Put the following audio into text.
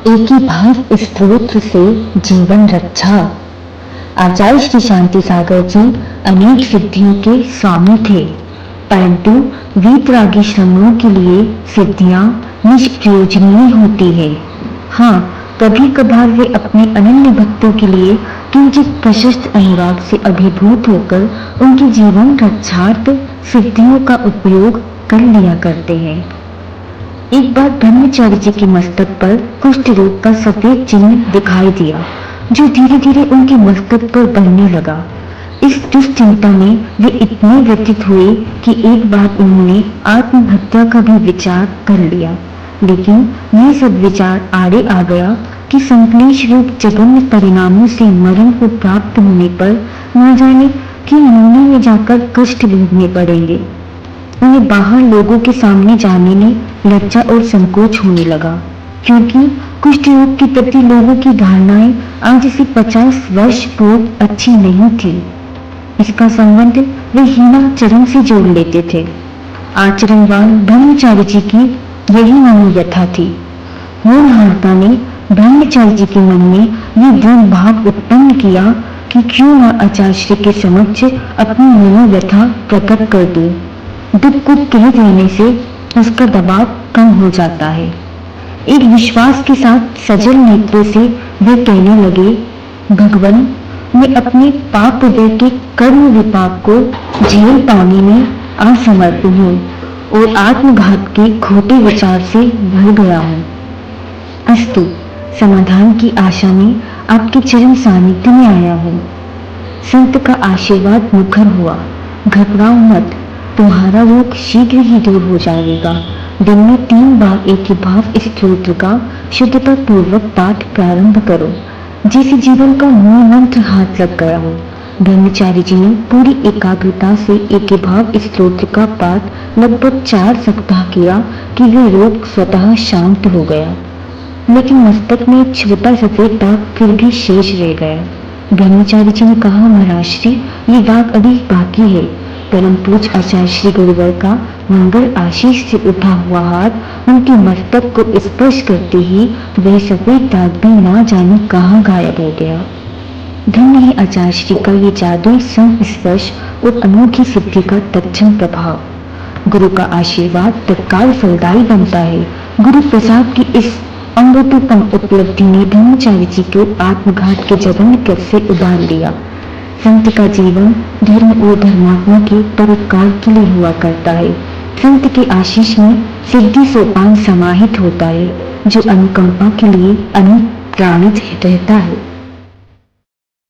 एक ही भाव स्त्रोत्र से जीवन रक्षा। आचार्य श्री शांति सागर जी अनेक सिद्धियों के स्वामी थे, परंतु वीतरागी श्रमणों के लिए सिद्धियां निष्प्रयोजनीय होती है। हाँ, कभी कभार वे अपने अनन्य भक्तों के लिए किंचित प्रशस्त अनुराग से अभिभूत होकर उनकी जीवन रक्षार्थ सिद्धियों का उपयोग कर लिया करते हैं। एक बार ब्रह्मचारी जी के मस्तक पर कुष्ठ रोग का सफेद चिन्ह दिखाई दिया, जो धीरे धीरे उनके मस्तक पर बढ़ने लगा। इस दुश्चिंता में वे इतने व्यथित हुए कि एक बार उन्होंने आत्महत्या का भी विचार कर लिया, लेकिन यह सब विचार आड़े आ गया कि संक्लेश रूप जघन्य परिणामों से मरण को प्राप्त होने पर न जाने किन मुनि में जाकर कष्ट भोगने पड़ेंगे। उन्हें बाहर लोगों के सामने जाने में लज्जा और संकोच होने लगा, क्योंकि कुष्ठ रोग के प्रति लोगों की धारणाएं आज से 50 वर्ष पूर्व अच्छी नहीं थी। इसका संबंध वे हीनाचरण से जोड़ लेते थे। आचरणवान ब्रह्मचारी जी की यही मनोव्यथा थी। होनहारता ने ब्रह्मचारी जी के मन में ये दृढ़ भाव उत्पन्न किया कि क्यों न आचार्य श्री के समक्ष अपनी मनोव्यथा प्रकट कर दूं। दुख को कह देने से उसका दबाव कम हो जाता है। एक विश्वास के साथ सजल नेत्रों से वे कहने लगे, भगवान, मैं अपने पाप हृदय के कर्म विपाक को झेल पाने में असमर्थ हूँ और आत्मघात के खोटे विचार से भर गया हूँ। अस्तु, समाधान की आशा में आपके चरण सानिध्य में आया हूँ। संत का आशीर्वाद मुखर हुआ। घबराओ मत, तुम्हारा रोग शीघ्र ही दूर हो जाएगा। दिन में 3 बार एक ही भाव स्तोत्र का शुद्धता पूर्वक पाठ प्रारंभ करो, जैसे जीवन का मूल मंत्र हाथ लग गया हो। ब्रह्मचारी जी ने पूरी एकाग्रता से एक ही भाव स्तोत्र का पाठ लगभग 4 सप्ताह किया कि वह रोग स्वतः शांत हो गया, लेकिन मस्तक में एक छोटा सफेद दाग फिर भी शेष रह गया। ब्रह्मचारी जी ने कहा, महाराज श्री, ये दाग अभी बाकी है। परम पूज्य आचार्य श्री गुरुवर का मंगल आशीष से उठा हुआ हाथ उनके मस्तक को स्पर्श करते ही वह सफेद दाग भी ना जाने कहाँ गायब हो गया। धन्य है आचार्य श्री का ये जादुई संस्पर्श और अनोखी सिद्धि का तत्क्षण प्रभाव। गुरु का आशीर्वाद तत्काल फलदायी बनता है। गुरु प्रसाद की इस अमृतोपम उपलब्धि ने ब्रह्मचारी जी को आत्मघात के जघन्य कृत्य से उबार लिया। संत का जीवन धर्म और धर्मात्मा के परोपकार के लिए हुआ करता है। संत के आशीष में सिद्धि सोपान समाहित होता है, जो अनुकंपा के लिए अनुप्राणित रहता है।